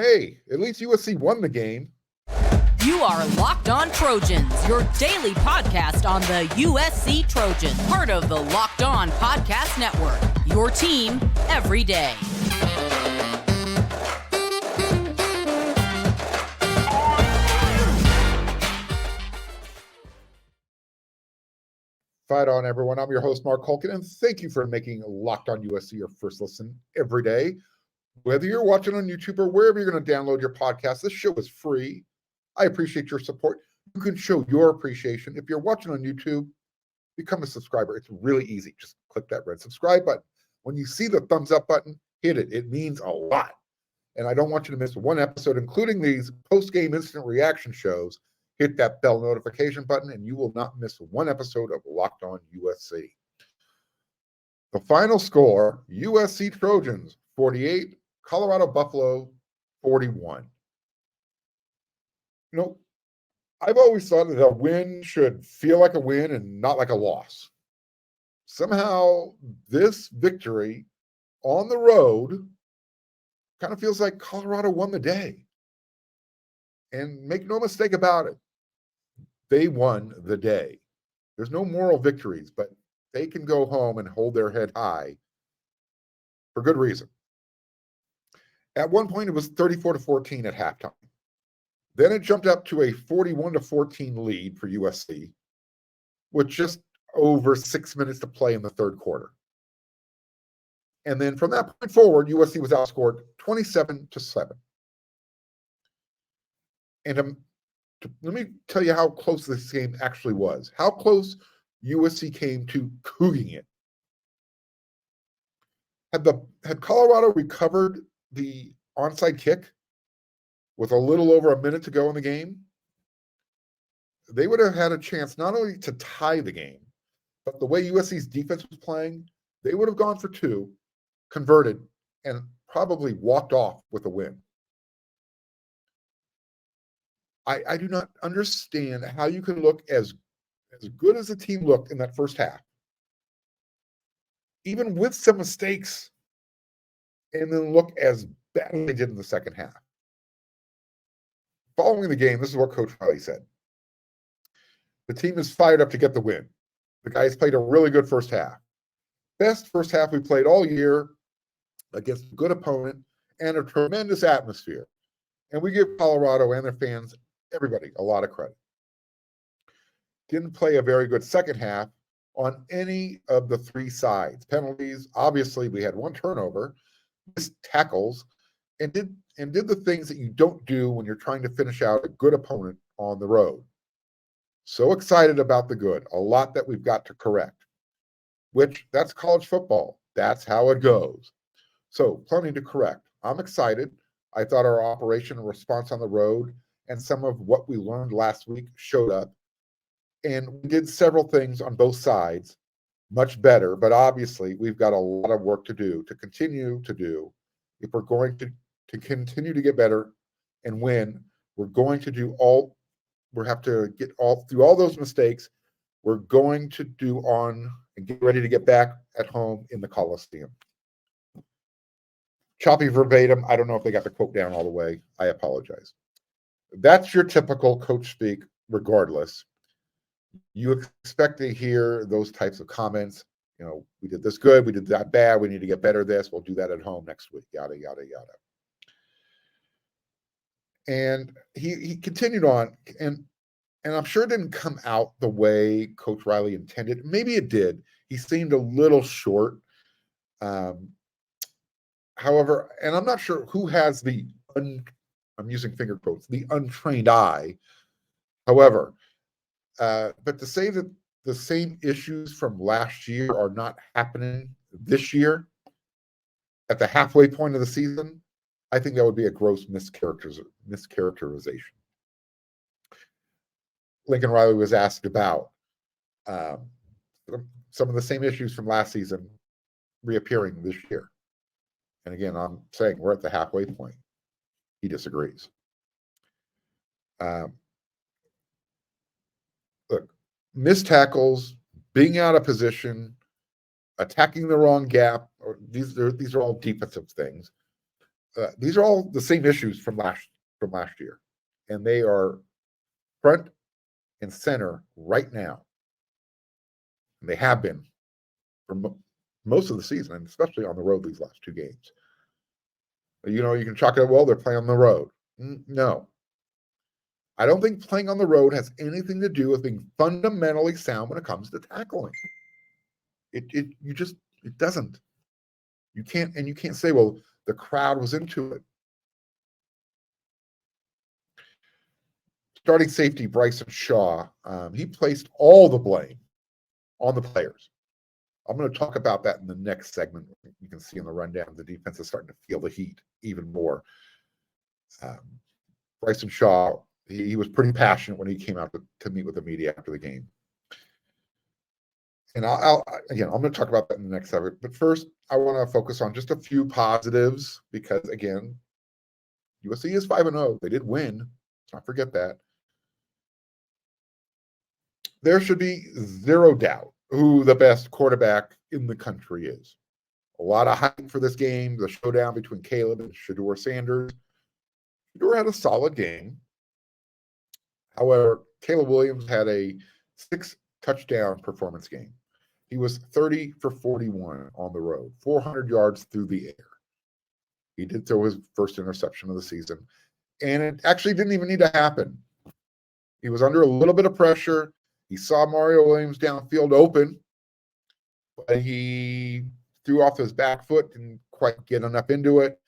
Hey, at least USC won the game. You are Locked On Trojans, your daily podcast on the USC Trojans, part of the Locked On Podcast Network, your team every day. Fight on, everyone. I'm your host, Mark Holkin, and thank you for making Locked On USC your first listen every day. Whether you're watching on YouTube or wherever you're going to download your podcast, this show is free. I appreciate your support. You can show your appreciation. If you're watching on YouTube, become a subscriber. It's really easy. Just click that red subscribe button. When you see the thumbs up button, hit it. It means a lot. And I don't want you to miss one episode, including these post-game instant reaction shows. Hit that bell notification button, and you will not miss one episode of Locked On USC. The final score, USC Trojans 48, Colorado Buffalo 41. You know, I've always thought that a win should feel like a win and not like a loss. Somehow, this victory on the road kind of feels like Colorado won the day. And make no mistake about it, they won the day. There's no moral victories, but they can go home and hold their head high for good reason. At one point, it was 34-14 at halftime. Then it jumped up to a 41-14 lead for USC with just over 6 minutes to play in the third quarter. And then from that point forward, USC was outscored 27-7. And let me tell you how close this game actually was. How close USC came to couging it. Had Colorado recovered the onside kick with a little over a minute to go in the game, they would have had a chance not only to tie the game, but the way USC's defense was playing, they would have gone for two, converted, and probably walked off with a win. I do not understand how you can look as good as the team looked in that first half, even with some mistakes, and then look as bad as they did in the second half. Following the game, this is what Coach Riley said. The team is fired up to get the win. The guys played a really good first half. Best first half we played all year against a good opponent and a tremendous atmosphere. And we give Colorado and their fans, everybody, a lot of credit. Didn't play a very good second half on any of the three sides. Penalties, obviously, we had one turnover, missed tackles, and did the things that you don't do when you're trying to finish out a good opponent on the road. So excited about the good. A lot that we've got to correct, which that's college football. That's how it goes. So plenty to correct. I'm excited. I thought our operation and response on the road and some of what we learned last week showed up. And we did several things on both sides much better, but obviously we've got a lot of work to do, to continue to do. If we're going to continue to get better and win, we're going to do all, we have to get all through all those mistakes. We're going to do on and get ready to get back at home in the Coliseum. Choppy verbatim. I don't know if they got the quote down all the way. I apologize. That's your typical coach speak, regardless. You expect to hear those types of comments. You know, we did this good, we did that bad, we need to get better this, we'll do that at home next week, yada, yada, yada. And he continued on, and I'm sure it didn't come out the way Coach Riley intended. Maybe it did. He seemed a little short. However, and I'm not sure who has the, I'm using finger quotes, the untrained eye. However, but to say that the same issues from last year are not happening this year at the halfway point of the season, I think that would be a gross mischaracterization. Lincoln Riley was asked about some of the same issues from last season reappearing this year. And again, I'm saying we're at the halfway point. He disagrees. Look, missed tackles, being out of position, attacking the wrong gap, or these are all defensive things. these are all the same issues from last year, and they are front and center right now. And they have been for most of the season, and especially on the road these last 2 games. You can chalk it up, well, they're playing on the road. No. I don't think playing on the road has anything to do with being fundamentally sound when it comes to tackling. It doesn't. You can't say, well, the crowd was into it. Starting safety Bryson Shaw, he placed all the blame on the players. I'm going to talk about that in the next segment. You can see in the rundown, the defense is starting to feel the heat even more. Bryson Shaw, he was pretty passionate when he came out to meet with the media after the game. And I'm going to talk about that in the next segment. But first, I want to focus on just a few positives because, again, USC is 5-0. They did win. Let's not forget that. There should be zero doubt who the best quarterback in the country is. A lot of hype for this game, the showdown between Caleb and Shedeur Sanders. Shedeur had a solid game. However, Caleb Williams had a 6-touchdown performance game. He was 30 for 41 on the road, 400 yards through the air. He did throw his first interception of the season, and it actually didn't even need to happen. He was under a little bit of pressure. He saw Mario Williams downfield open, but he threw off his back foot, didn't quite get enough into it.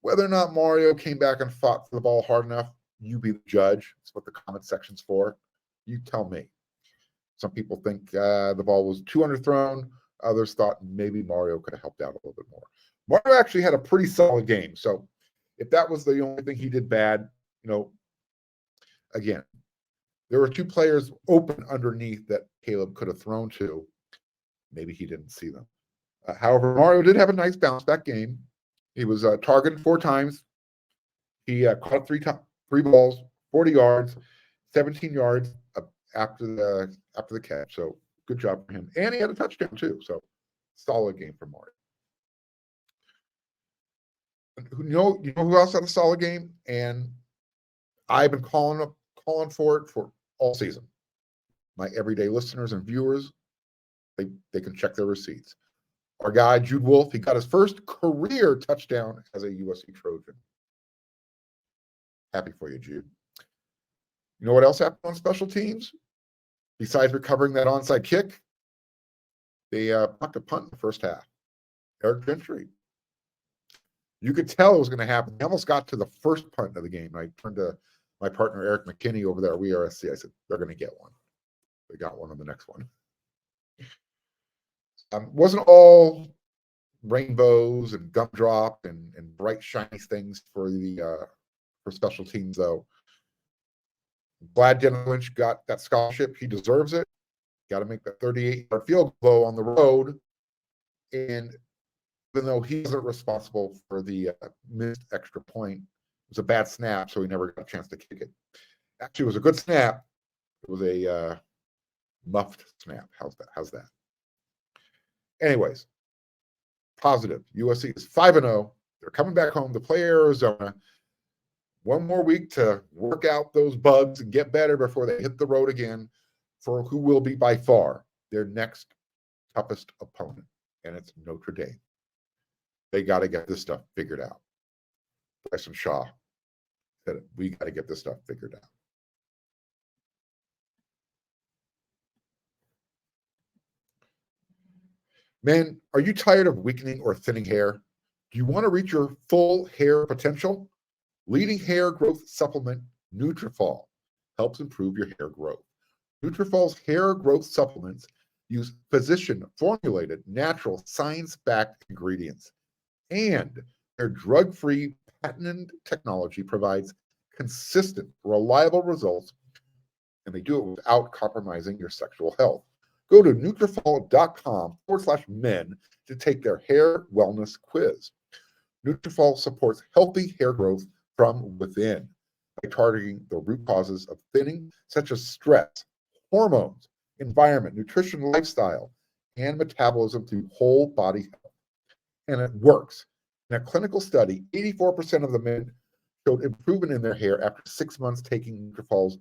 Whether or not Mario came back and fought for the ball hard enough, you be the judge. That's what the comment section's for. You tell me. Some people think the ball was too underthrown. Others thought maybe Mario could have helped out a little bit more. Mario actually had a pretty solid game. So if that was the only thing he did bad, again, there were 2 players open underneath that Caleb could have thrown to. Maybe he didn't see them. However, Mario did have a nice bounce back game. He was targeted 4 times. He caught 3 balls, 40 yards, 17 yards after the catch. So good job for him. And he had a touchdown too. So solid game for Mario. You know who else had a solid game? And I've been calling for it for all season. My everyday listeners and viewers, they can check their receipts. Our guy, Jude Wolfe, he got his first career touchdown as a USC Trojan. Happy for you, Jude. You know what else happened on special teams? Besides recovering that onside kick, they blocked a punt in the first half. Eric Gentry. You could tell it was going to happen. They almost got to the first punt of the game. I turned to my partner, Eric McKinney, over there at USC. I said, they're going to get one. They got one on the next one. Wasn't all rainbows and gumdrop and bright, shiny things for special teams, though. Glad Dennis Lynch got that scholarship. He deserves it. Got to make that 38-yard field goal on the road. And even though he wasn't responsible for the missed extra point, it was a bad snap, so he never got a chance to kick it. Actually, it was a good snap. It was a muffed snap. How's that? Anyways, positive. USC is 5-0. They're coming back home to play Arizona. One more week to work out those bugs and get better before they hit the road again for who will be by far their next toughest opponent, and it's Notre Dame. They got to get this stuff figured out. Bryson Shaw said it. We got to get this stuff figured out. Men, are you tired of weakening or thinning hair? Do you want to reach your full hair potential? Leading hair growth supplement Nutrafol helps improve your hair growth. Nutrafol's hair growth supplements use physician-formulated, natural, science-backed ingredients, and their drug-free, patented technology provides consistent, reliable results, and they do it without compromising your sexual health. Go to Nutrafol.com/men to take their hair wellness quiz. Nutrafol supports healthy hair growth from within by targeting the root causes of thinning, such as stress, hormones, environment, nutrition, lifestyle, and metabolism through whole body health. And it works. In a clinical study, 84% of the men showed improvement in their hair after 6 months taking Nutrafol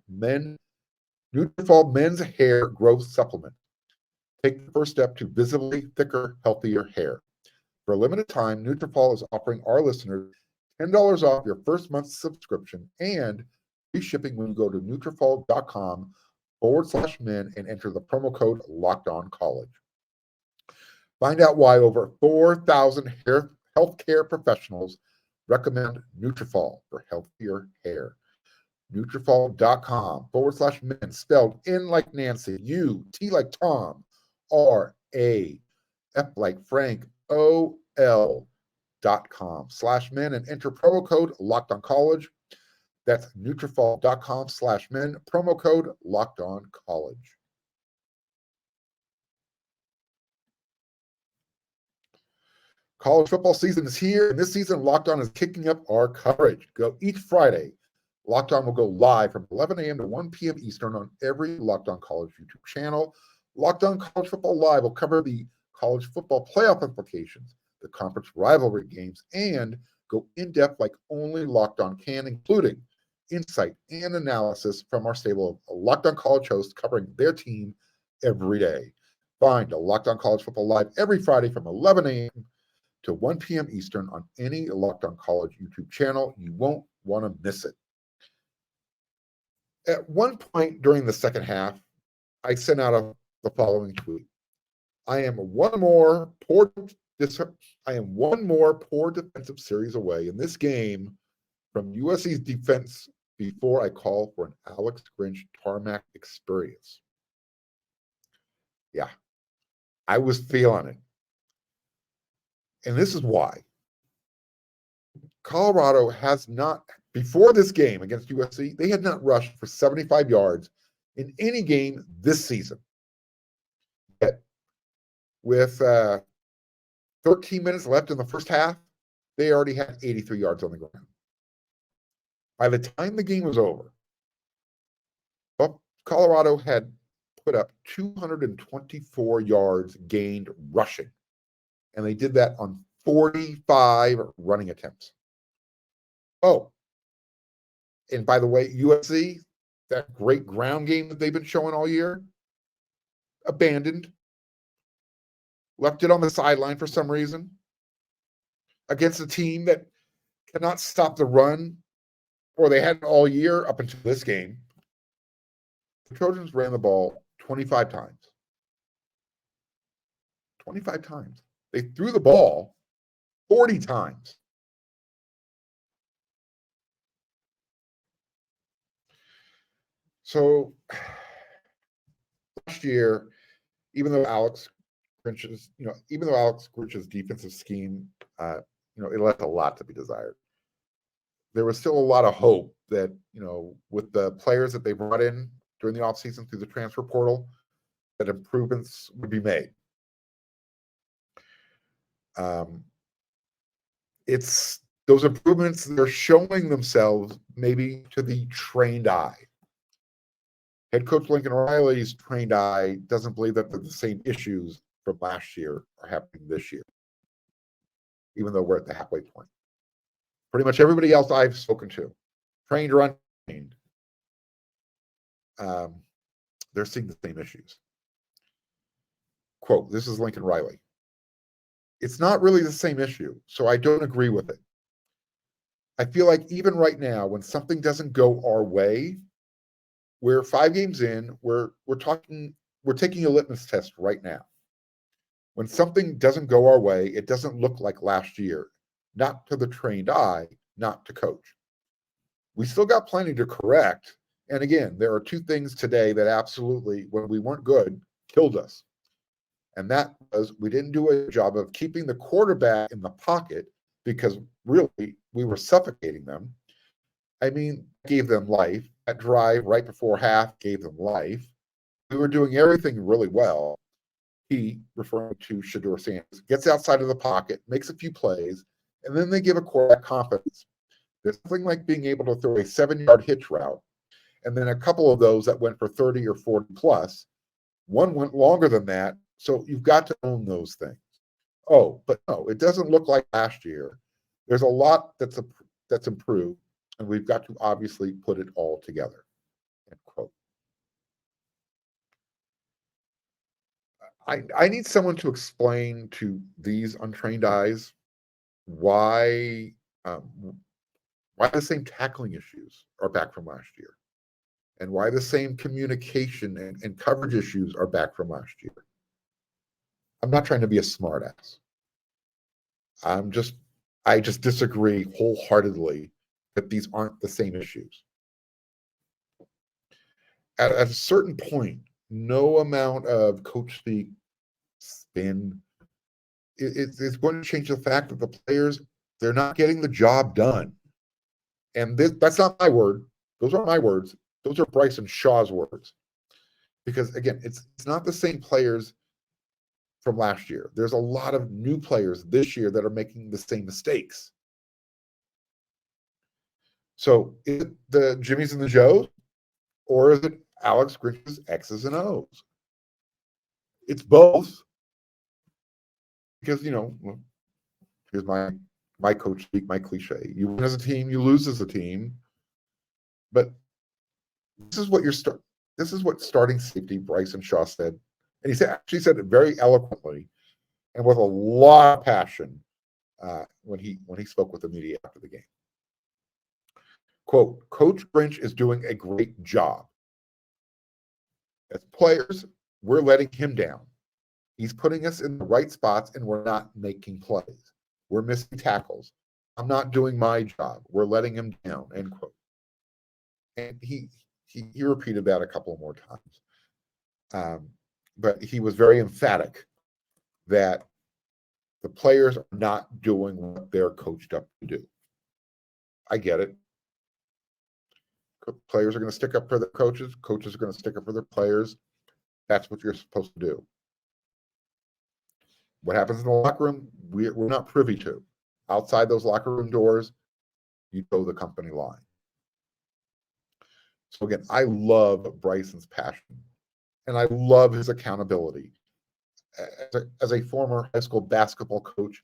men's hair growth supplement. Take the first step to visibly thicker, healthier hair. For a limited time, Nutrafol is offering our listeners $10 off your first month's subscription and free shipping when you go to Nutrafol.com/men and enter the promo code LOCKEDONCollege. Find out why over 4,000 healthcare professionals recommend Nutrafol for healthier hair. Nutrafol.com/men, spelled N like Nancy, U, T like Tom, R, A, F like Frank, OL.com/men and enter promo code LOCKEDONCollege. That's Nutrafol.com/men, promo code LOCKEDONCollege. College football season is here, and this season, Locked On is kicking up our coverage. Go each Friday. Locked On will go live from 11 a.m. to 1 p.m. Eastern on every Locked On College YouTube channel. Locked On College Football Live will cover the college football playoff implications, the conference rivalry games, and go in-depth like only Locked On can, including insight and analysis from our stable of Locked On College hosts covering their team every day. Find a Locked On College Football Live every Friday from 11 a.m. to 1 p.m. Eastern on any Locked On College YouTube channel. You won't want to miss it. At one point during the second half, I sent out the following tweet. I am one more poor defensive series away in this game from USC's defense before I call for an Alex Grinch tarmac experience. Yeah, I was feeling it. And this is why. Colorado has not, before this game against USC, they had not rushed for 75 yards in any game this season. Yet, with 13 minutes left in the first half, they already had 83 yards on the ground. By the time the game was over, Colorado had put up 224 yards gained rushing. And they did that on 45 running attempts. Oh, and by the way, USC, that great ground game that they've been showing all year, abandoned, left it on the sideline for some reason, against a team that cannot stop the run, or they hadn't all year up until this game. The Trojans ran the ball 25 times. 25 times. They threw the ball 40 times. So last year, even though Alex Grinch's defensive scheme, it left a lot to be desired. There was still a lot of hope that, with the players that they brought in during the offseason through the transfer portal, that improvements would be made. It's those improvements, they're showing themselves maybe to the trained eye. Head coach Lincoln Riley's trained eye doesn't believe that the same issues from last year are happening this year, even though we're at the halfway point. Pretty much everybody else I've spoken to, trained or untrained, they're seeing the same issues. Quote, this is Lincoln Riley. It's not really the same issue, so I don't agree with it. I feel like even right now, when something doesn't go our way, we're 5 games in, we're taking a litmus test right now. When something doesn't go our way, it doesn't look like last year, not to the trained eye, not to coach. We still got plenty to correct. And again, there are 2 things today that absolutely, when we weren't good, killed us. And that was we didn't do a job of keeping the quarterback in the pocket because really we were suffocating them. I mean, gave them life. That drive right before half gave them life. We were doing everything really well. He, referring to Shedeur Sanders, gets outside of the pocket, makes a few plays, and then they give a quarterback confidence. There's nothing like being able to throw a 7-yard hitch route, and then a couple of those that went for 30 or 40 plus. One went longer than that, so you've got to own those things. Oh, but no, it doesn't look like last year. There's a lot that's improved, and we've got to obviously put it all together. End quote. I need someone to explain to these untrained eyes why the same tackling issues are back from last year, and why the same communication and coverage issues are back from last year. I'm not trying to be a smartass. I just disagree wholeheartedly that these aren't the same issues. At a certain point, no amount of coach speak, spin, it's going to change the fact that the players, they're not getting the job done. And that's not my word. Those aren't my words. Those are Bryson Shaw's words. Because again, it's not the same players from last year. There's a lot of new players this year that are making the same mistakes. So is it the Jimmies and the Joes, or is it Alex Grinch's X's and O's? It's both. Because, here's my coach speak, my cliche. You win as a team, you lose as a team. But this is what starting safety Bryson Shaw said. And he actually said it very eloquently and with a lot of passion when he spoke with the media after the game. Quote, Coach Grinch is doing a great job. As players, we're letting him down. He's putting us in the right spots and we're not making plays. We're missing tackles. I'm not doing my job. We're letting him down, end quote. And he repeated that a couple more times. But he was very emphatic that the players are not doing what they're coached up to do. I get it. Players are going to stick up for their coaches. Coaches are going to stick up for their players. That's what you're supposed to do. What happens in the locker room, we're not privy to. Outside those locker room doors, you toe the company line. So again, I love Bryson's passion, and I love his accountability. As a former high school basketball coach,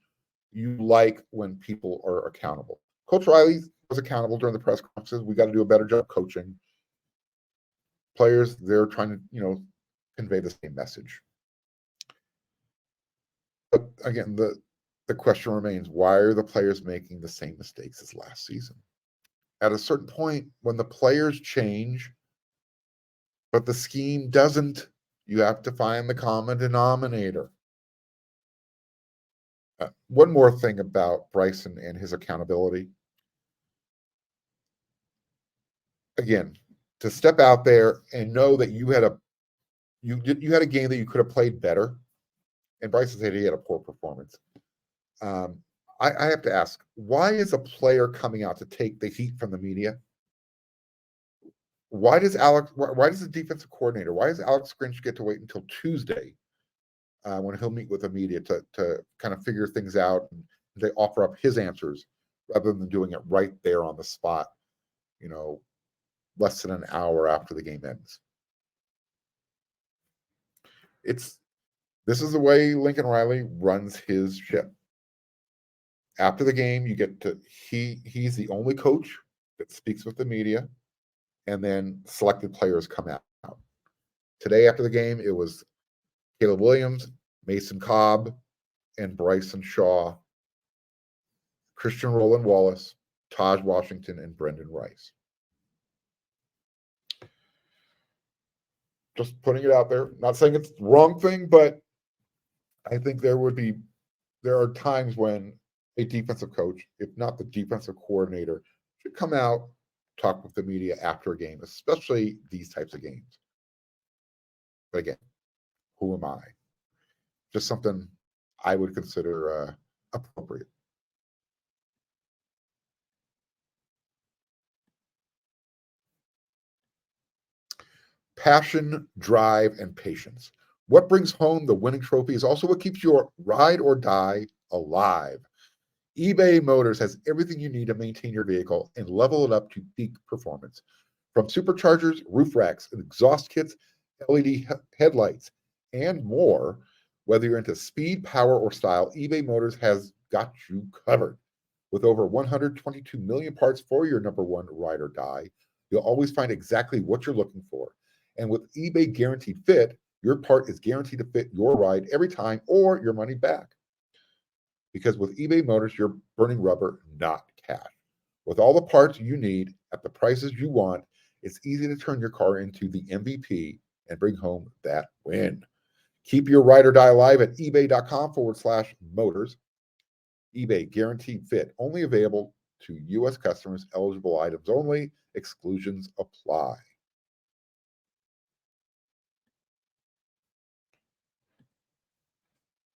you like when people are accountable. Coach Riley was accountable during the press conferences. We got to do a better job coaching. Players, they're trying to, convey the same message. But again, the question remains, why are the players making the same mistakes as last season? At a certain point, when the players change, but the scheme doesn't, you have to find the common denominator. One more thing about Bryson and his accountability. Again, to step out there and know that you had a game that you could have played better, and Bryson said he had a poor performance. I have to ask, why is a player coming out to take the heat from the media? Why does the defensive coordinator, why does Alex Grinch get to wait until Tuesday when he'll meet with the media to kind of figure things out and they offer up his answers rather than doing it right there on the spot, less than an hour after the game ends? This is the way Lincoln Riley runs his ship. After the game, he's the only coach that speaks with the media, and then selected players come out. Today, after the game, it was Caleb Williams, Mason Cobb, and Bryson Shaw, Christian Roland Wallace, Taj Washington, and Brendan Rice. Just putting it out there. Not saying it's the wrong thing, but I think there are times when a defensive coach, if not the defensive coordinator, should come out, talk with the media after a game, especially these types of games. But again, who am I? Just something I would consider appropriate. Passion, drive, and patience. What brings home the winning trophy is also what keeps your ride or die alive. eBay Motors has everything you need to maintain your vehicle and level it up to peak performance. From superchargers, roof racks, exhaust kits, LED headlights, and more, whether you're into speed, power, or style, eBay Motors has got you covered. With over 122 million parts for your number one ride or die, you'll always find exactly what you're looking for. And with eBay Guaranteed Fit, your part is guaranteed to fit your ride every time or your money back. Because with eBay Motors, you're burning rubber, not cash. With all the parts you need at the prices you want, it's easy to turn your car into the MVP and bring home that win. Keep your ride or die alive at ebay.com/motors. eBay Guaranteed Fit, only available to U.S. customers, eligible items only, exclusions apply.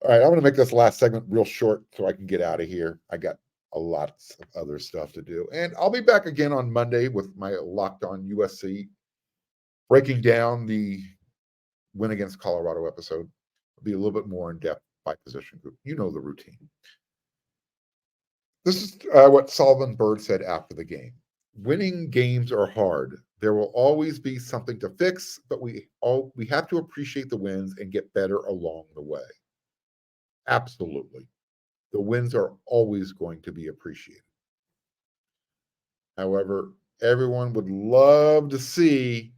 All right, I'm going to make this last segment real short so I can get out of here. I got a lot of other stuff to do. And I'll be back again on Monday with my Locked On USC, breaking down the win against Colorado episode. It'll be a little bit more in depth by position group. You know the routine. This is what Sullivan Bird said after the game. Winning games are hard. There will always be something to fix, but we have to appreciate the wins and get better along the way. Absolutely. The wins are always going to be appreciated. However, everyone would love to see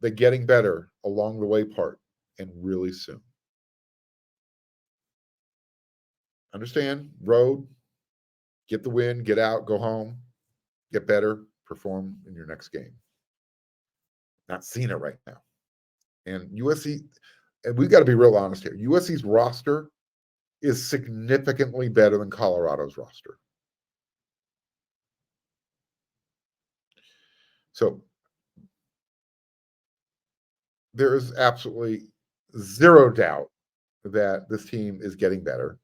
the getting better along the way part, and really soon. Understand? Road, get the win, get out, go home, get better, perform in your next game. Not seeing it right now. And USC, and we've got to be real honest here, USC's roster is significantly better than Colorado's roster. So there is absolutely zero doubt that this team is getting better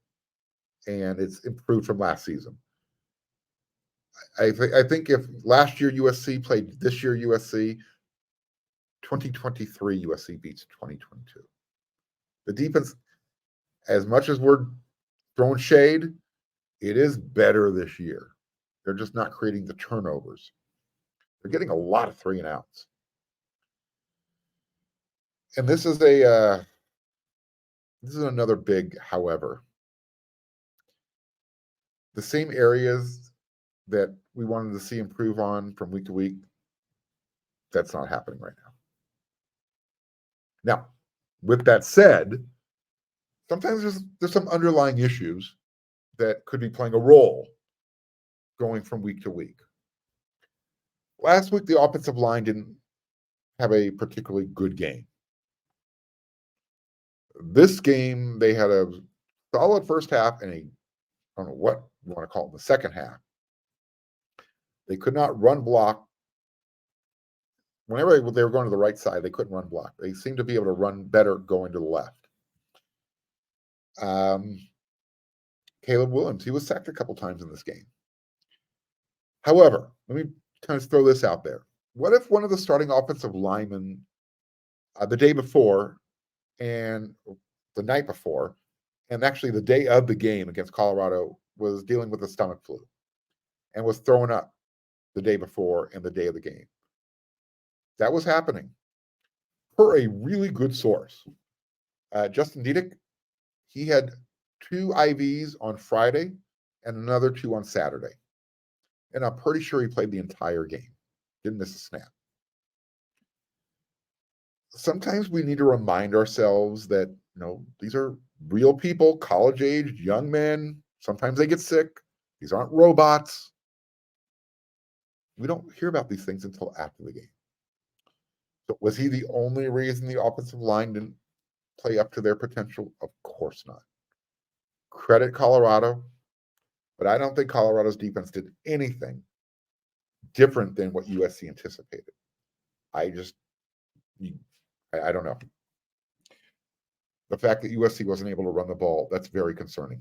and it's improved from last season. I think if last year USC played this year USC, 2023 USC beats 2022. The defense, as much as we're throwing shade, it is better this year. They're just not creating the turnovers. They're getting a lot of 3-and-outs. And this is another big however. The same areas that we wanted to see improve on from week to week, that's not happening right now. Now, with that said, sometimes there's some underlying issues that could be playing a role going from week to week. Last week, the offensive line didn't have a particularly good game. This game, they had a solid first half and I don't know what you want to call it, the second half. They could not run block. Whenever they were going to the right side, they couldn't run block. They seemed to be able to run better going to the left. Caleb Williams, he was sacked a couple times in this game. However, let me kind of throw this out there. What if one of the starting offensive linemen the day before and the night before, and actually the day of the game against Colorado, was dealing with a stomach flu and was throwing up the day before and the day of the game? That was happening per a really good source. Justin Diedick, he had 2 IVs on Friday and another 2 on Saturday. And I'm pretty sure he played the entire game. Didn't miss a snap. Sometimes we need to remind ourselves that, these are real people, college-aged, young men. Sometimes they get sick. These aren't robots. We don't hear about these things until after the game. So was he the only reason the offensive line didn't play up to their potential? Of course not. Credit Colorado, but I don't think Colorado's defense did anything different than what USC anticipated. I don't know. The fact that USC wasn't able to run the ball, that's very concerning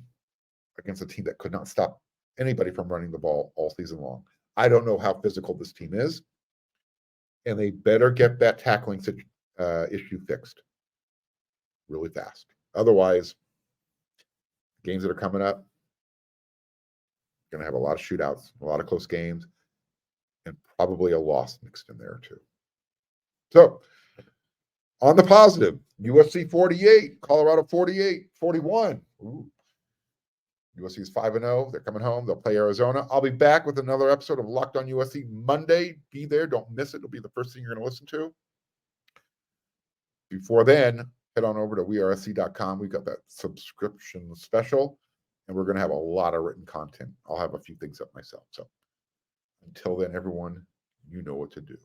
against a team that could not stop anybody from running the ball all season long. I don't know how physical this team is, and they better get that tackling issue fixed really fast. Otherwise, games that are coming up, going to have a lot of shootouts, a lot of close games, and probably a loss mixed in there too. So, on the positive, USC 48, Colorado 41. Ooh. USC is 5-0. They're coming home. They'll play Arizona. I'll be back with another episode of Locked On USC Monday. Be there. Don't miss it. It'll be the first thing you're going to listen to. Before then, head on over to wearesc.com. We've got that subscription special, and we're going to have a lot of written content. I'll have a few things up myself. So until then, everyone, you know what to do.